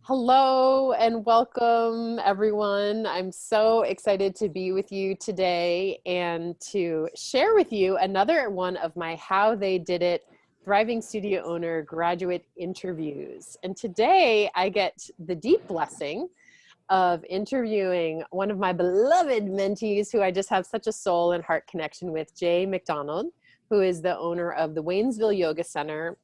Hello and welcome, everyone. I'm so excited to be with you today and to share with you another one of my How They Did It Thriving Studio Owner graduate interviews. And today I get the deep blessing of interviewing one of my beloved mentees who I just have such a soul and heart connection with, Jay McDonald, who is the owner of the Waynesville Yoga Center,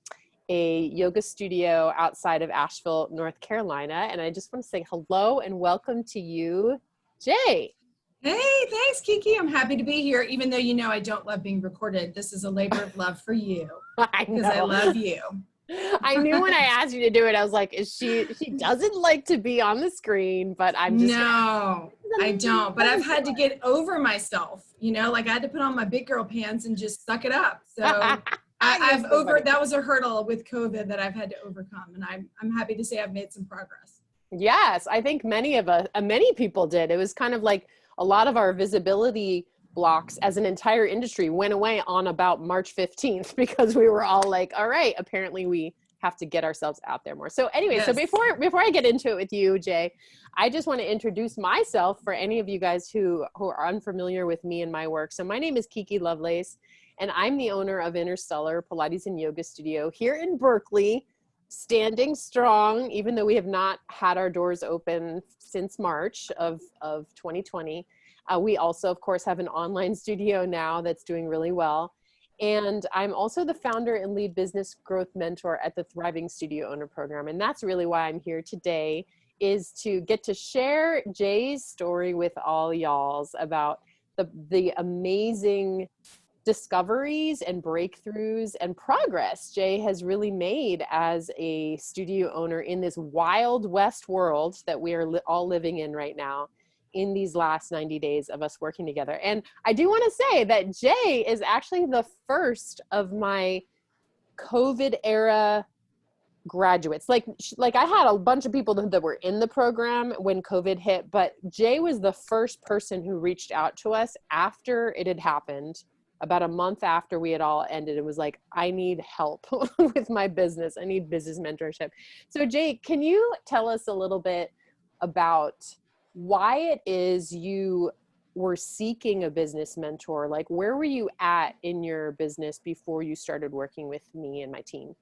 a yoga studio outside of Asheville, North Carolina. And I just want to say hello and welcome to you, Jay. Hey, thanks, Kiki. I'm happy to be here, even though you know I don't love being recorded. This is a labor of love for you. I know. Because I love you. I knew when I asked you to do it, I was like, she doesn't like to be on the screen, but I'm just No, I don't. But I've had to get over myself, like I had to put on my big girl pants and just suck it up. So that was a hurdle with COVID that I've had to overcome. And I'm happy to say I've made some progress. Yes, I think many people did. It was kind of like a lot of our visibility blocks as an entire industry went away on about March 15th because we were all like, all right, apparently we have to get ourselves out there more. So anyway, yes. So before I get into it with you, Jay, I just want to introduce myself for any of you guys who are unfamiliar with me and my work. So my name is Kiki Lovelace, and I'm the owner of Interstellar Pilates and Yoga Studio here in Berkeley, standing strong, even though we have not had our doors open since March of 2020. We also, of course, have an online studio now that's doing really well. And I'm also the founder and lead business growth mentor at the Thriving Studio Owner Program. And that's really why I'm here today, is to get to share Jay's story with all y'alls about the amazing discoveries and breakthroughs and progress Jay has really made as a studio owner in this wild west world that we are all living in right now in these last 90 days of us working together. And I do want to say that Jay is actually the first of my COVID era graduates. Like I had a bunch of people that were in the program when COVID hit, but Jay was the first person who reached out to us after it had happened, about a month after we had all ended. It was like, I need help with my business. I need business mentorship. So Jay, can you tell us a little bit about why it is you were seeking a business mentor? Like, where were you at in your business before you started working with me and my team?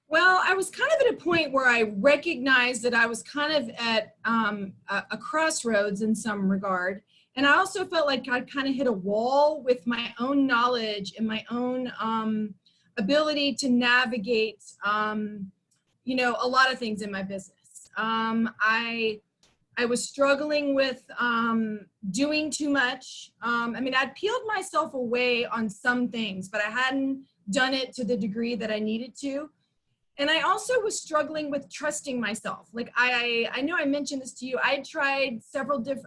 Well, I was kind of at a point where I recognized that I was kind of at a crossroads in some regard. And I also felt like I kind of hit a wall with my own knowledge and my own ability to navigate, a lot of things in my business. I was struggling with doing too much. I'd peeled myself away on some things, but I hadn't done it to the degree that I needed to. And I also was struggling with trusting myself. Like I know I mentioned this to you. I tried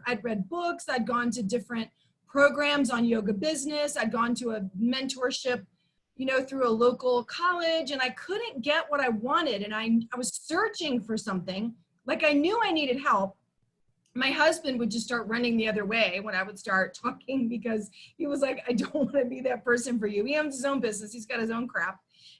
I'd read books, I'd gone to different programs on yoga business. I'd gone to a mentorship, through a local college, and I couldn't get what I wanted. And I was searching for something. Like I knew I needed help. My husband would just start running the other way when I would start talking, because he was like, I don't want to be that person for you. He owns his own business. He's got his own crap.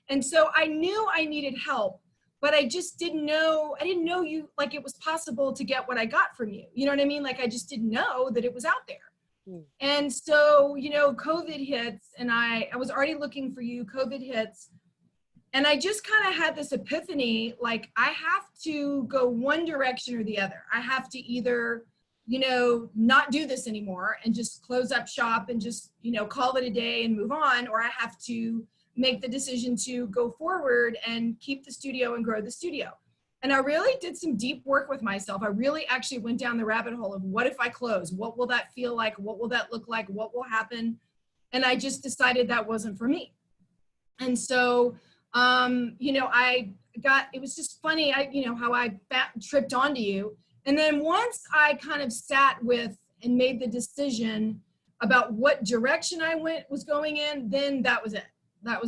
And so I knew I needed help, but I just didn't know you, like it was possible to get what I got from you. You know what I mean? Like I just didn't know that it was out there. And so, COVID hits, and I was already looking for you. COVID hits. And I just kind of had this epiphany, like I have to go one direction or the other. I have to either, not do this anymore and just close up shop and just, call it a day and move on, or I have to make the decision to go forward and keep the studio and grow the studio. And I really did some deep work with myself. I really actually went down the rabbit hole of, what if I close? What will that feel like? What will that look like? What will happen? And I just decided that wasn't for me. And so, it was just funny, how I tripped onto you. And then once I kind of sat with and made the decision about what direction I was going in, then that was it. I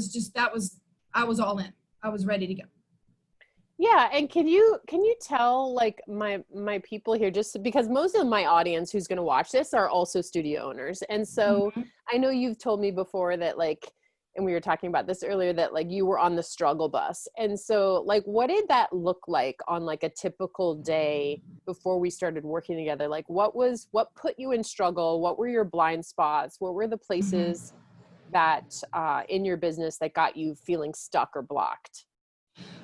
was all in. I was ready to go. Yeah. And can you tell like my people here, just because most of my audience who's going to watch this are also studio owners. And so I know you've told me before that like and we were talking about this earlier, that like you were on the struggle bus. And so like, what did that look like on like a typical day before we started working together? Like what put you in struggle? What were your blind spots? What were the places that in your business that got you feeling stuck or blocked?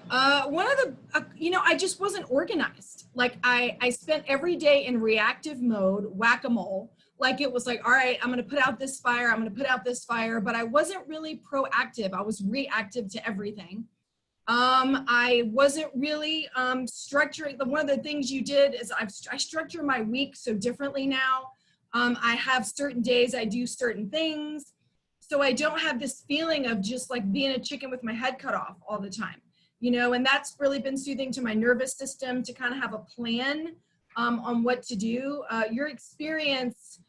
One of the, I just wasn't organized. Like I spent every day in reactive mode, whack-a-mole. Like it was like, all right, I'm going to put out this fire. I'm going to put out this fire, but I wasn't really proactive. I was reactive to everything. I wasn't really structuring. One of the things you did is I structure my week so differently now. I have certain days I do certain things. So I don't have this feeling of just like being a chicken with my head cut off all the time. And that's really been soothing to my nervous system to kind of have a plan on what to do. Your experience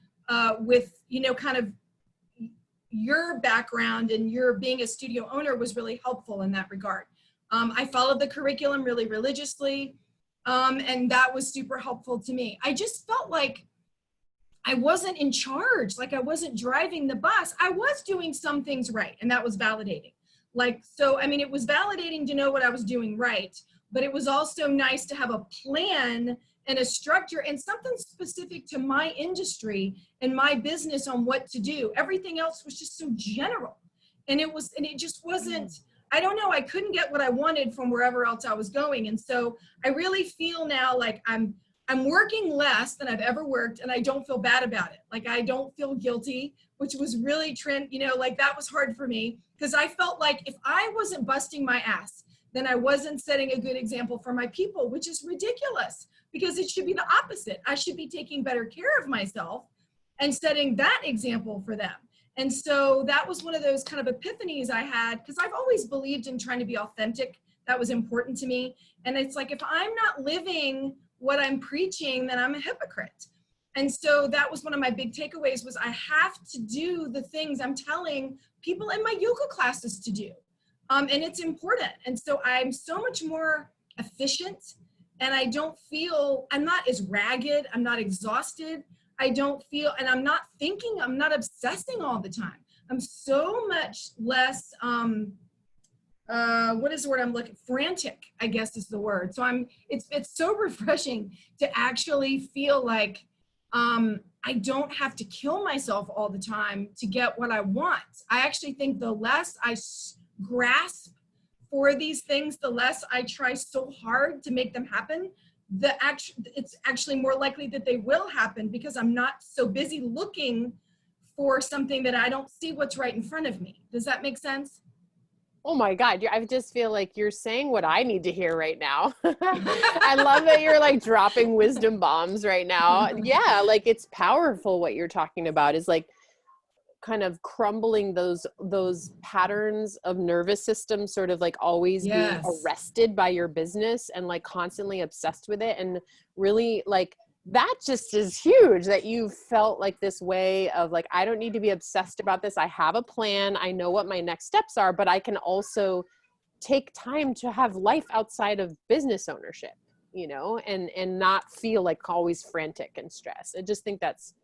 with, kind of your background and your being a studio owner was really helpful in that regard. I followed the curriculum really religiously, and that was super helpful to me. I just felt like I wasn't in charge, like I wasn't driving the bus. I was doing some things right, and that was validating. It was validating to know what I was doing right, but it was also nice to have a plan and a structure and something specific to my industry and my business on what to do. Everything else was just so general. And it just wasn't, I don't know, I couldn't get what I wanted from wherever else I was going. And so I really feel now like I'm working less than I've ever worked, and I don't feel bad about it. Like I don't feel guilty, which was really that was hard for me, because I felt like if I wasn't busting my ass, then I wasn't setting a good example for my people, which is ridiculous, because it should be the opposite. I should be taking better care of myself and setting that example for them. And so that was one of those kind of epiphanies I had, because I've always believed in trying to be authentic. That was important to me. And it's like, if I'm not living what I'm preaching, then I'm a hypocrite. And so that was one of my big takeaways, was I have to do the things I'm telling people in my yoga classes to do. And it's important. And so I'm so much more efficient, and I'm not as ragged. I'm not exhausted. And I'm not thinking, I'm not obsessing all the time. I'm so much less, what is the word I'm looking? Frantic, I guess is the word. So it's so refreshing to actually feel like I don't have to kill myself all the time to get what I want. I actually think the less I grasp for these things, the less I try so hard to make them happen, it's actually more likely that they will happen, because I'm not so busy looking for something that I don't see what's right in front of me. Does that make sense? Oh my God, I just feel like you're saying what I need to hear right now. I love that you're like dropping wisdom bombs right now. Yeah, like it's powerful what you're talking about, is like kind of crumbling those patterns of nervous system, sort of like always being arrested by your business and like constantly obsessed with it. And really like that just is huge, that you felt like this way of like, I don't need to be obsessed about this. I have a plan. I know what my next steps are, but I can also take time to have life outside of business ownership, and not feel like always frantic and stressed. I just think that's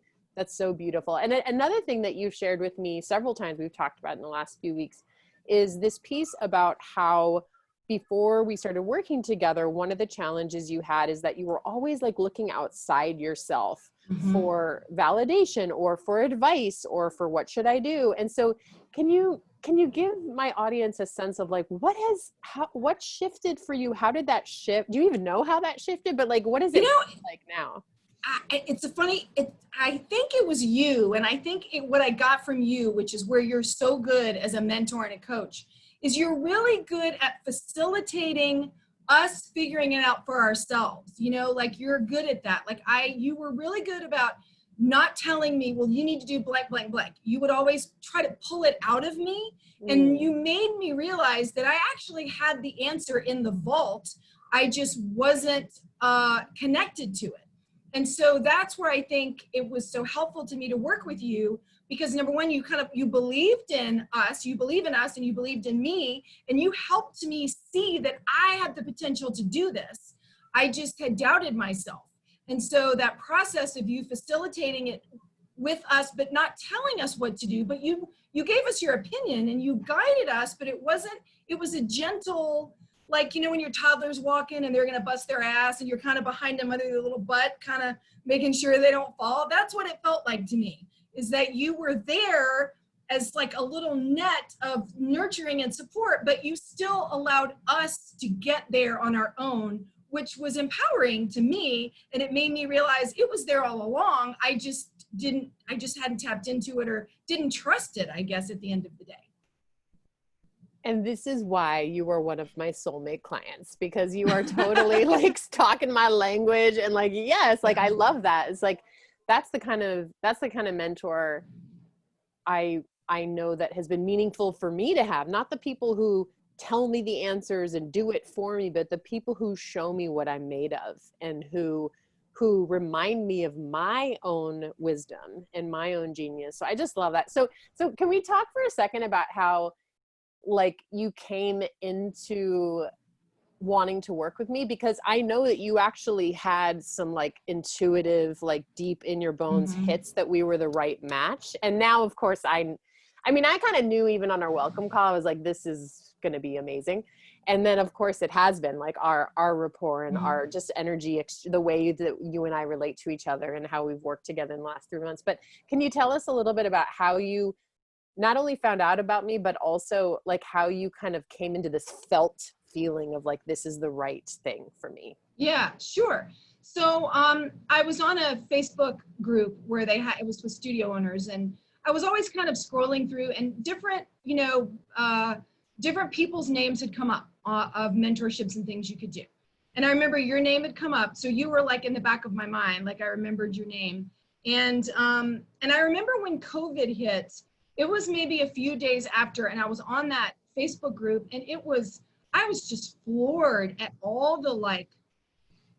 so beautiful. And another thing that you've shared with me several times, we've talked about in the last few weeks, is this piece about how before we started working together, one of the challenges you had is that you were always like looking outside yourself for validation or for advice or for what should I do. And so can you give my audience a sense of like, what shifted for you? How did that shift? Do you even know how that shifted? But like, what is it like now? I think it was you. And I think what I got from you, which is where you're so good as a mentor and a coach, is you're really good at facilitating us figuring it out for ourselves. Like you're good at that. Like you were really good about not telling me, well, you need to do blank, blank, blank. You would always try to pull it out of me. And you made me realize that I actually had the answer in the vault. I just wasn't connected to it. And so that's where I think it was so helpful to me to work with you, because number one, you believed in us, you believe in us, and you believed in me, and you helped me see that I had the potential to do this. I just had doubted myself. And so that process of you facilitating it with us, but not telling us what to do, but you you gave us your opinion and you guided us, but it was a gentle, like, you know, when your toddler's walking and they're going to bust their ass and you're kind of behind them under their little butt, kind of making sure they don't fall. That's what it felt like to me, is that you were there as like a little net of nurturing and support, but you still allowed us to get there on our own, which was empowering to me. And it made me realize it was there all along. I just hadn't tapped into it or didn't trust it, I guess, at the end of the day. And this is why you are one of my soulmate clients, because you are totally like talking my language and like, yes, like I love that. It's like, that's the kind of mentor I know that has been meaningful for me to have. Not the people who tell me the answers and do it for me, but the people who show me what I'm made of and who remind me of my own wisdom and my own genius. So I just love that. So can we talk for a second about how like you came into wanting to work with me? Because I know that you actually had some like intuitive, like deep in your bones hits that we were the right match. And now, of course, I kind of knew even on our welcome call, I was like, this is going to be amazing. And then of course it has been like our rapport and our just energy, the way that you and I relate to each other and how we've worked together in the last 3 months. But can you tell us a little bit about how you not only found out about me, but also like how you kind of came into this felt feeling of like, this is the right thing for me? Yeah, sure. So I was on a Facebook group where it was with studio owners, and I was always kind of scrolling through, and different people's names had come up of mentorships and things you could do. And I remember your name had come up. So you were like in the back of my mind, like I remembered your name. And I remember when COVID hit, it was maybe a few days after, and I was on that Facebook group, and I was just floored at all the like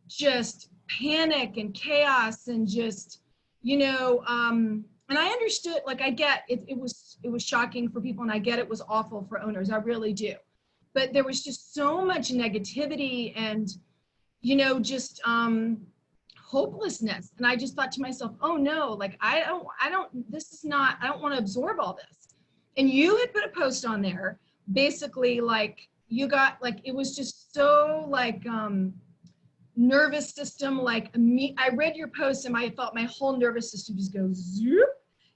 just panic and chaos and just, and I understood, like I get it was shocking for people, and I get it was awful for owners. I really do. But there was just so much negativity and, just hopelessness. And I just thought to myself, oh no, like I don't want to absorb all this. And you had put a post on there, basically like you got like, it was just so like, nervous system, like me. I read your post and I thought my whole nervous system just goes zoop.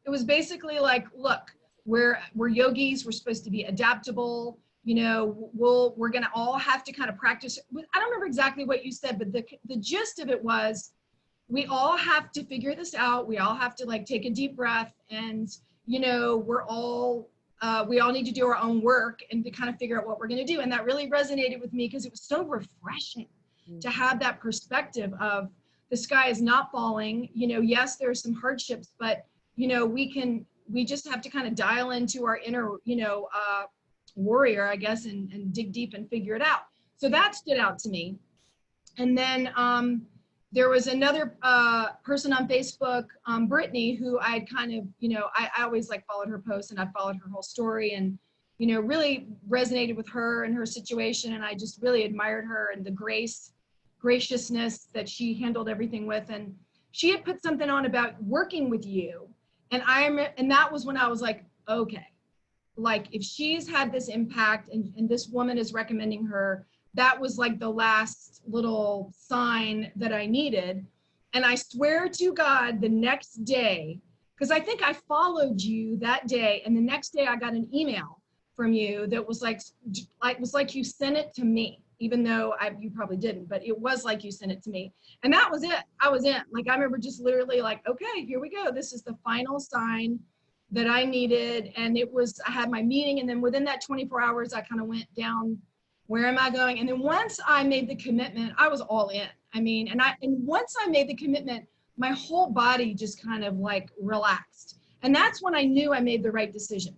It was basically like, look, we're yogis, we're supposed to be adaptable, we're gonna all have to kind of practice. I don't remember exactly what you said, but the gist of it was, we all have to figure this out. We all have to like take a deep breath, and we all need to do our own work and to kind of figure out what we're gonna do. And that really resonated with me because it was so refreshing to have that perspective of the sky is not falling. Yes, there's some hardships, but we just have to kind of dial into our inner, warrior, I guess, and dig deep and figure it out. So that stood out to me. And then there was another person on Facebook, Brittany, who I'd kind of, I always like followed her posts, and I followed her whole story, and really resonated with her and her situation. And I just really admired her and the graciousness that she handled everything with. And she had put something on about working with you. And that was when I was like, okay, like if she's had this impact and this woman is recommending her, that was like the last little sign that I needed. And I swear to God, the next day, because I think I followed you that day, and the next day I got an email from you that was like you sent it to me, even though you probably didn't, but it was like you sent it to me. And that was it. I was in. Like, I remember just literally like, okay, here we go. This is the final sign that I needed. And I had my meeting, and then within that 24 hours, I kind of went down, where am I going? And then once I made the commitment, I was all in. I mean, and once I made the commitment, my whole body just kind of like relaxed. And that's when I knew I made the right decision.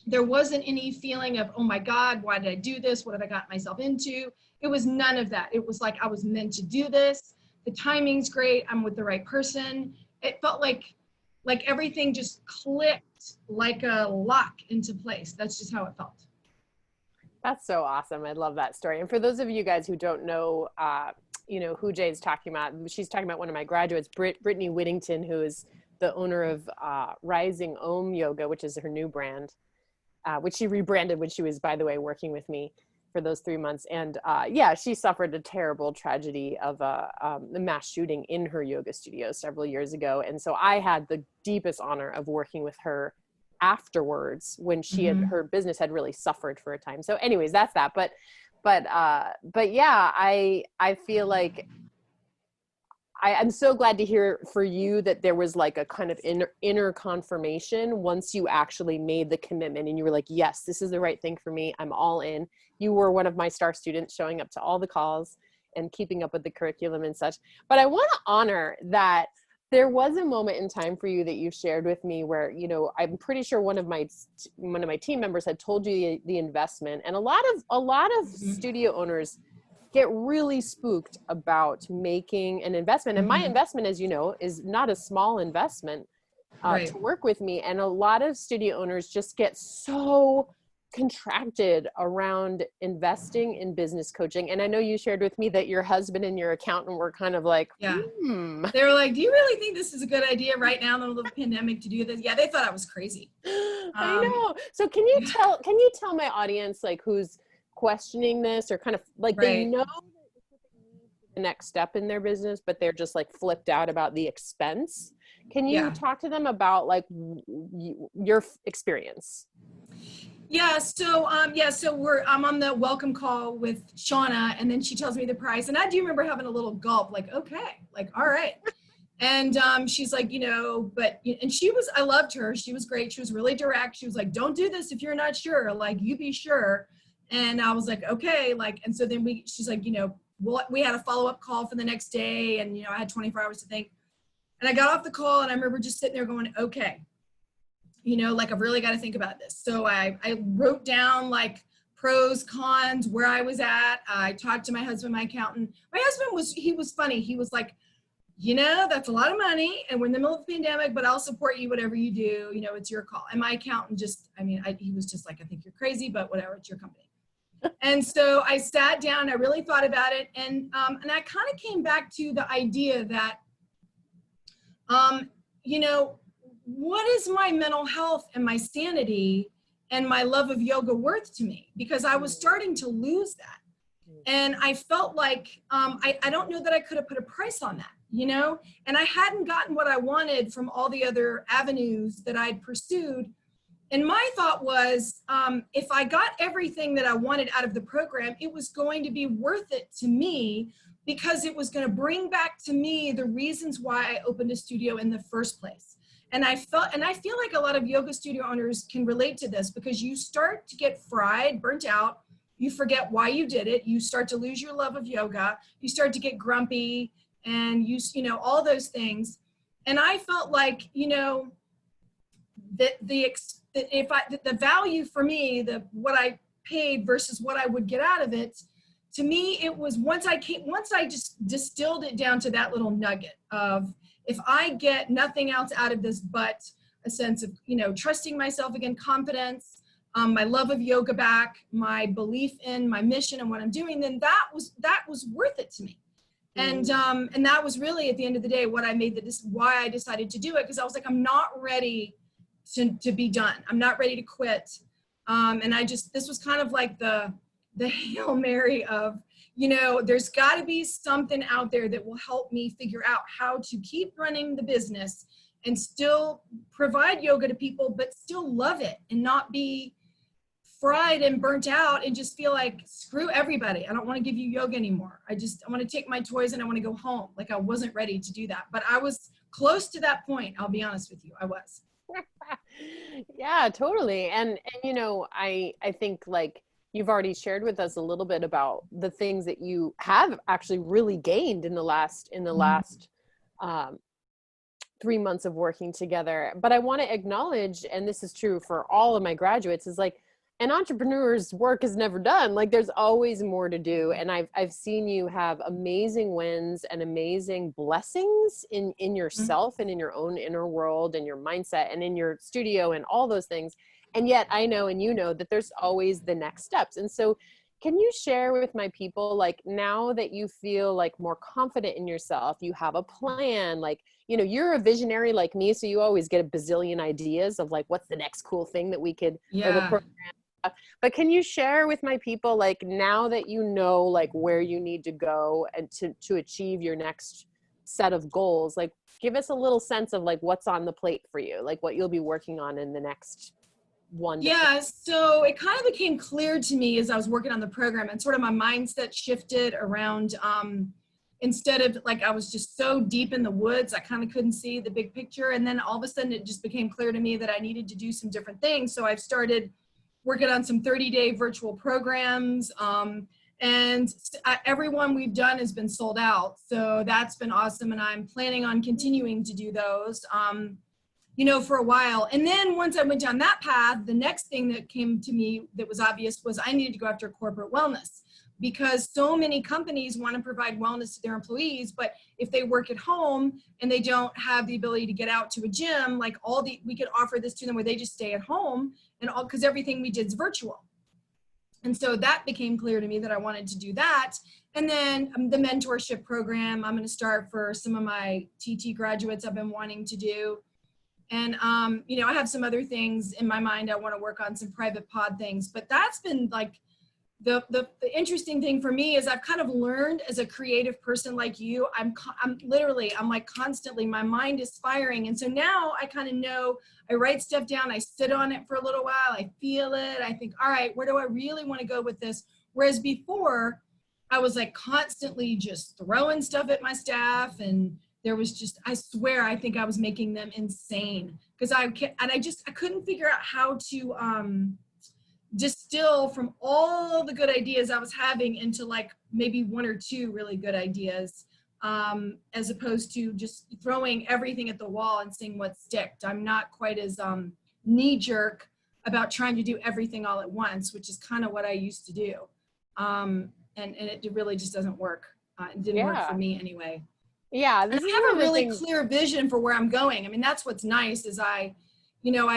There wasn't any feeling of, oh my God, why did I do this? What have I got myself into? It was none of that. It was like, I was meant to do this. The timing's great. I'm with the right person. It felt like everything just clicked like a lock into place. That's just how it felt. That's so awesome. I love that story. And for those of you guys who don't know, who Jay's talking about, she's talking about one of my graduates, Brittany Whittington, who is the owner of Rising Om Yoga, which is her new brand, which she rebranded when she was, by the way, working with me for those 3 months. And yeah, she suffered a terrible tragedy of a mass shooting in her yoga studio several years ago. And so I had the deepest honor of working with her afterwards when she had, her business had really suffered for a time. So anyways, that's that. But yeah, I feel like I'm so glad to hear for you that there was like a kind of inner confirmation once you actually made the commitment and you were like, yes, this is the right thing for me. I'm all in. You were one of my star students, showing up to all the calls and keeping up with the curriculum and such. But I want to honor that there was a moment in time for you that you shared with me where, you know, I'm pretty sure one of my team members had told you the investment, and a lot of studio owners get really spooked about making an investment. And my investment, as you know, is not a small investment to work with me. And a lot of studio owners just get so contracted around investing in business coaching. And I know you shared with me that your husband and your accountant were kind of like, They were like, do you really think this is a good idea right now in the middle of the pandemic to do this? Yeah, they thought I was crazy. I know. So can you tell my audience, like, who's questioning this, or kind of like they know the next step in their business, but they're just like flipped out about the expense? Can you talk to them about like your experience? So I'm on the welcome call with Shauna, and then she tells me the price, and I do remember having a little gulp, like, okay, like, all right. And she's like, you know, and I loved her. She was great. She was really direct. She was like, don't do this if you're not sure, like, you be sure. And I was like, okay, like, and so then she's like, you know, we had a follow-up call for the next day, and, you know, I had 24 hours to think. And I got off the call, and I remember just sitting there going, okay, you know, like, I've really got to think about this. So I wrote down like pros, cons, where I was at. I talked to my husband, my accountant. My husband was funny. He was like, you know, that's a lot of money, and we're in the middle of the pandemic, but I'll support you, whatever you do, you know, it's your call. And my accountant he was just like, I think you're crazy, but whatever, it's your company. And so I sat down, I really thought about it. And I kind of came back to the idea that, you know, what is my mental health and my sanity and my love of yoga worth to me? Because I was starting to lose that. And I felt like, I don't know that I could have put a price on that, you know? And I hadn't gotten what I wanted from all the other avenues that I'd pursued. And my thought was, if I got everything that I wanted out of the program, it was going to be worth it to me, because it was going to bring back to me the reasons why I opened a studio in the first place. And I feel like a lot of yoga studio owners can relate to this, because you start to get fried, burnt out. You forget why you did it. You start to lose your love of yoga. You start to get grumpy, and you know, all those things. And I felt like, you know, that the value for me, what I paid versus what I would get out of it, to me, it was once I just distilled it down to that little nugget of, if I get nothing else out of this but a sense of, you know, trusting myself again, confidence, my love of yoga back, my belief in my mission and what I'm doing, then that was worth it to me. And that was really, at the end of the day, what I why I decided to do it, because I was like, I'm not ready to be done. I'm not ready to quit. And this was kind of like the Hail Mary of, you know, there's got to be something out there that will help me figure out how to keep running the business and still provide yoga to people, but still love it and not be fried and burnt out and just feel like, screw everybody, I don't want to give you yoga anymore. I want to take my toys and I want to go home. Like, I wasn't ready to do that, but I was close to that point. I'll be honest with you, I was. Yeah, totally. And you know, I think, like, you've already shared with us a little bit about the things that you have actually really gained in the last 3 months of working together. But I want to acknowledge, and this is true for all of my graduates, is like, an entrepreneur's work is never done. Like, there's always more to do. And I've seen you have amazing wins and amazing blessings in yourself and in your own inner world and your mindset and in your studio and all those things. And yet I know, and you know, that there's always the next steps. And so Can you share with my people, like, now that you feel like more confident in yourself, you have a plan, like, you're a visionary like me, so you always get a bazillion ideas of like, what's the next cool thing that we could, or the Yeah. program. But can you share with my people, like, now that you know, like, where you need to go and to achieve your next set of goals, like, give us a little sense of like what's on the plate for you, like what you'll be working on in the next 1 to 3. Yeah, so it kind of became clear to me as I was working on the program, and sort of my mindset shifted around, instead of like, I was just so deep in the woods, I kind of couldn't see the big picture. And then all of a sudden it just became clear to me that I needed to do some different things. So I've started working on some 30-day virtual programs. And every one we've done has been sold out. So that's been awesome. And I'm planning on continuing to do those, for a while. And then once I went down that path, the next thing that came to me that was obvious was I needed to go after corporate wellness, because so many companies want to provide wellness to their employees, but if they work at home and they don't have the ability to get out to a gym, like we could offer this to them where they just stay at home, and all, because everything we did is virtual. And so that became clear to me that I wanted to do that. And then the mentorship program, I'm going to start for some of my TT graduates I've been wanting to do. And, I have some other things in my mind. I want to work on some private pod things, but that's been like the interesting thing for me is I've kind of learned as a creative person like you, I'm like constantly, my mind is firing. And so now I kind of know, I write stuff down, I sit on it for a little while, I feel it, I think, all right, where do I really want to go with this? Whereas before I was like constantly just throwing stuff at my staff, and there was just, I swear, I think I was making them insane because I couldn't figure out how to distill from all the good ideas I was having into like maybe 1 or 2 really good ideas, as opposed to just throwing everything at the wall and seeing what sticked. I'm not quite as knee-jerk about trying to do everything all at once, which is kind of what I used to do. And it really just doesn't work. It didn't work for me anyway. Yeah, And this is I have one a of the really things. clear vision for where I'm going. I mean, that's what's nice is I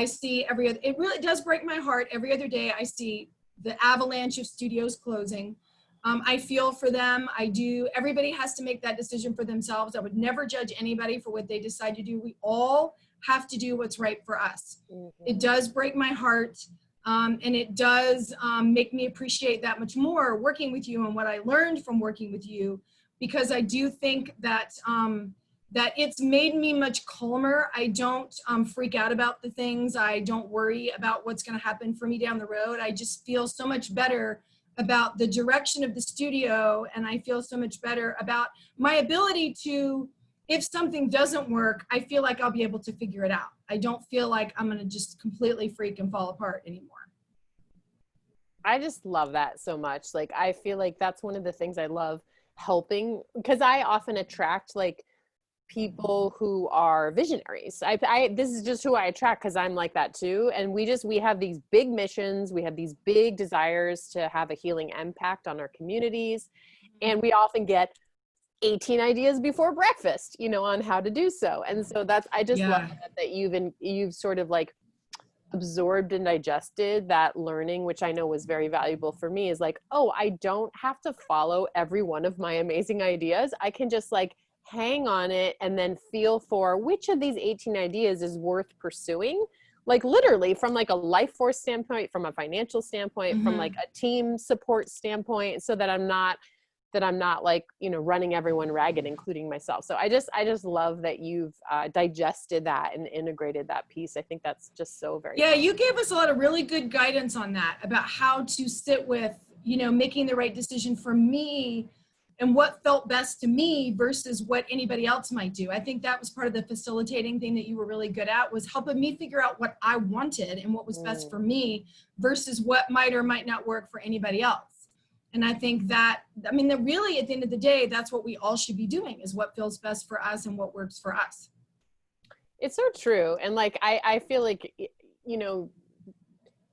see it really does break my heart. Every other day I see the avalanche of studios closing. I feel for them. I do. Everybody has to make that decision for themselves. I would never judge anybody for what they decide to do. We all have to do what's right for us. Mm-hmm. It does break my heart. And it does make me appreciate that much more working with you and what I learned from working with you, because I do think that that it's made me much calmer. I don't freak out about the things. I don't worry about what's going to happen for me down the road. I just feel so much better about the direction of the studio, and I feel so much better about my ability to, if something doesn't work, I feel like I'll be able to figure it out. I don't feel like I'm going to just completely freak and fall apart anymore. I just love that so much. Like, I feel like that's one of the things I love helping, because I often attract like people who are visionaries. This is just who I attract because I'm like that too. And we have these big missions. We have these big desires to have a healing impact on our communities. And we often get 18 ideas before breakfast, on how to do so. And so I just love that you've sort of like absorbed and digested that learning, which I know was very valuable for me, is like, oh, I don't have to follow every one of my amazing ideas. I can just like hang on it and then feel for which of these 18 ideas is worth pursuing, like literally from like a life force standpoint, from a financial standpoint, from like a team support standpoint, so that I'm not like, running everyone ragged, including myself. So I just love that you've digested that and integrated that piece. I think that's just so very Yeah, helpful. you gave us a lot of really good guidance on that about how to sit with, making the right decision for me and what felt best to me versus what anybody else might do. I think that was part of the facilitating thing that you were really good at, was helping me figure out what I wanted and what was best for me versus what might or might not work for anybody else. And I think that really at the end of the day, that's what we all should be doing, is what feels best for us and what works for us. It's so true. And like, I feel like,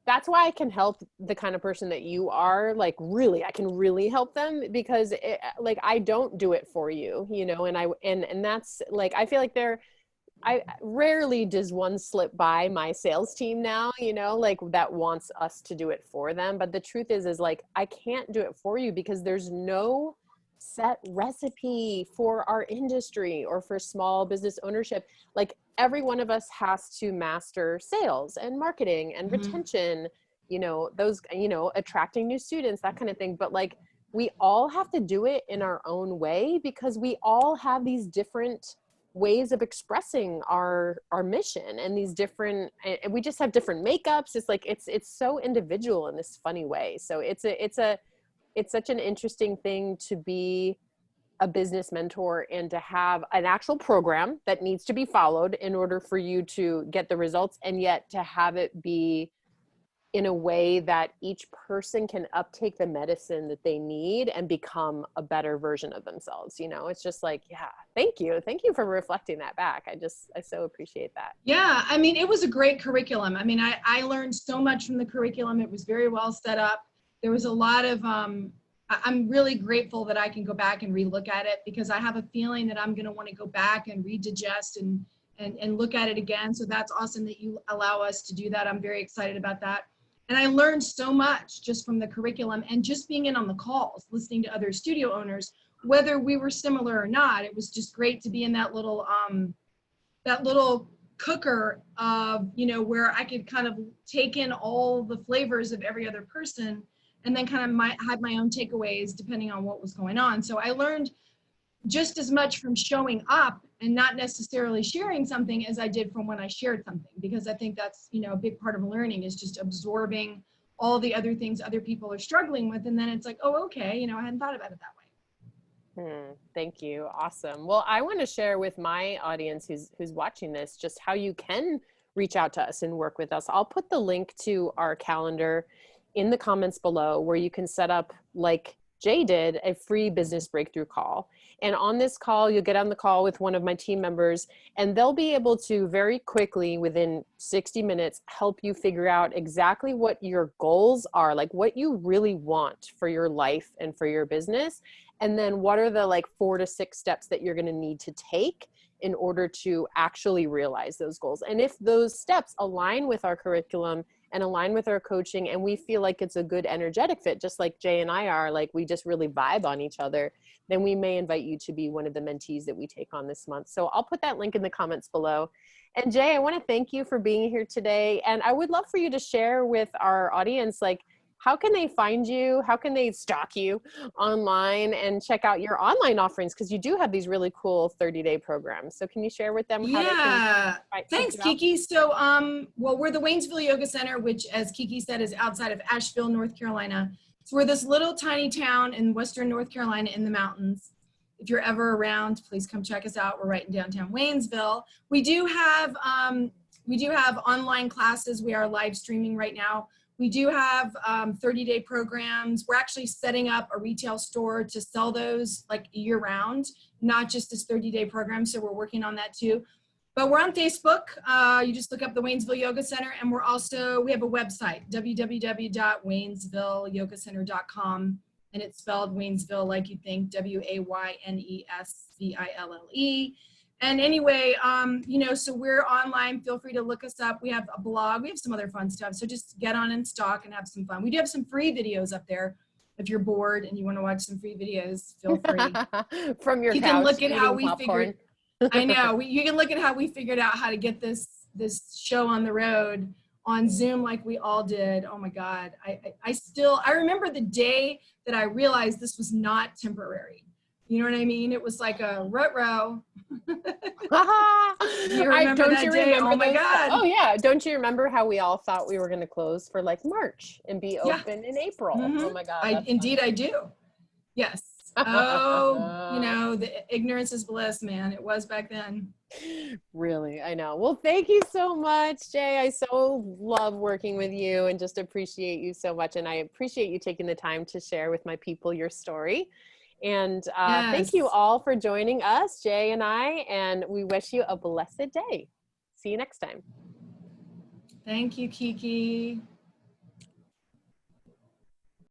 that's why I can help the kind of person that you are. Like, really, I can really help them, because like, I don't do it for you, and that's like, I feel like I rarely does one slip by my sales team now, you know, like that wants us to do it for them. But the truth is like, I can't do it for you because there's no set recipe for our industry or for small business ownership. Like every one of us has to master sales and marketing and retention, you know, those, you know, attracting new students, that kind of thing. But like, we all have to do it in our own way because we all have these different ways of expressing our mission and these different, and we just have different makeups. It's like it's so individual in this funny way. So it's such an interesting thing to be a business mentor and to have an actual program that needs to be followed in order for you to get the results, and yet to have it be in a way that each person can uptake the medicine that they need and become a better version of themselves. You know, it's just like, yeah, thank you. Thank you for reflecting that back. I so appreciate that. Yeah, I mean, it was a great curriculum. I mean, I learned so much from the curriculum. It was very well set up. There was a lot of, I'm really grateful that I can go back and relook at it, because I have a feeling that I'm going to want to go back and redigest and look at it again. So that's awesome that you allow us to do that. I'm very excited about that. And I learned so much just from the curriculum and just being in on the calls, listening to other studio owners, whether we were similar or not. It was just great to be in that little cooker of, you know, where I could kind of take in all the flavors of every other person and then kind of have my own takeaways depending on what was going on. So I learned just as much from showing up and not necessarily sharing something as I did from when I shared something, because I think that's, you know, a big part of learning is just absorbing all the other things other people are struggling with. And then it's like, oh, okay, you know, I hadn't thought about it that way. Thank you. Awesome. Well, I want to share with my audience who's watching this just how you can reach out to us and work with us. I'll put the link to our calendar in the comments below, where you can set up, like Jay did, a free business breakthrough call. And on this call, you'll get on the call with one of my team members, and they'll be able to very quickly, within 60 minutes, help you figure out exactly what your goals are, like what you really want for your life and for your business. And then what are the like 4 to 6 steps that you're going to need to take in order to actually realize those goals. And if those steps align with our curriculum and align with our coaching, and we feel like it's a good energetic fit, just like Jay and I are, like we just really vibe on each other, then we may invite you to be one of the mentees that we take on this month. So I'll put that link in the comments below. And Jay, I want to thank you for being here today. And I would love for you to share with our audience, like, how can they find you? How can they stalk you online and check out your online offerings? Because you do have these really cool 30-day programs. So can you share with them how they can Thanks, Kiki. So, well, we're the Waynesville Yoga Center, which, as Kiki said, is outside of Asheville, North Carolina. So we're this little tiny town in Western North Carolina in the mountains. If you're ever around, please come check us out. We're right in downtown Waynesville. We do have online classes. We are live streaming right now. We do have 30-day programs. We're actually setting up a retail store to sell those like year round, not just this 30-day program. So we're working on that too. But we're on Facebook. You just look up the Waynesville Yoga Center. And we have a website, www.waynesvilleyogacenter.com. And it's spelled Waynesville like you think, Waynesville. And anyway, you know, so we're online. Feel free to look us up. We have a blog. We have some other fun stuff. So just get on and stalk and have some fun. We do have some free videos up there. If you're bored and you want to watch some free videos, feel free. From your couch, you can look at how we popcorn. figured. I know. You can look at how we figured out how to get this show on the road on Zoom, like we all did. Oh my God. I remember the day that I realized this was not temporary. You know what I mean? It was like a rut-row. Don't you remember Oh my God. Oh yeah. Don't you remember how we all thought we were going to close for like March and be open in April? Oh my God. Indeed I do. Yes. Oh, you know, the ignorance is bliss, man. It was back then. Really, I know. Well, thank you so much, Jay. I so love working with you and just appreciate you so much. And I appreciate you taking the time to share with my people your story. And thank you all for joining us, Jay and I, and we wish you a blessed day. See you next time. Thank you, Kiki.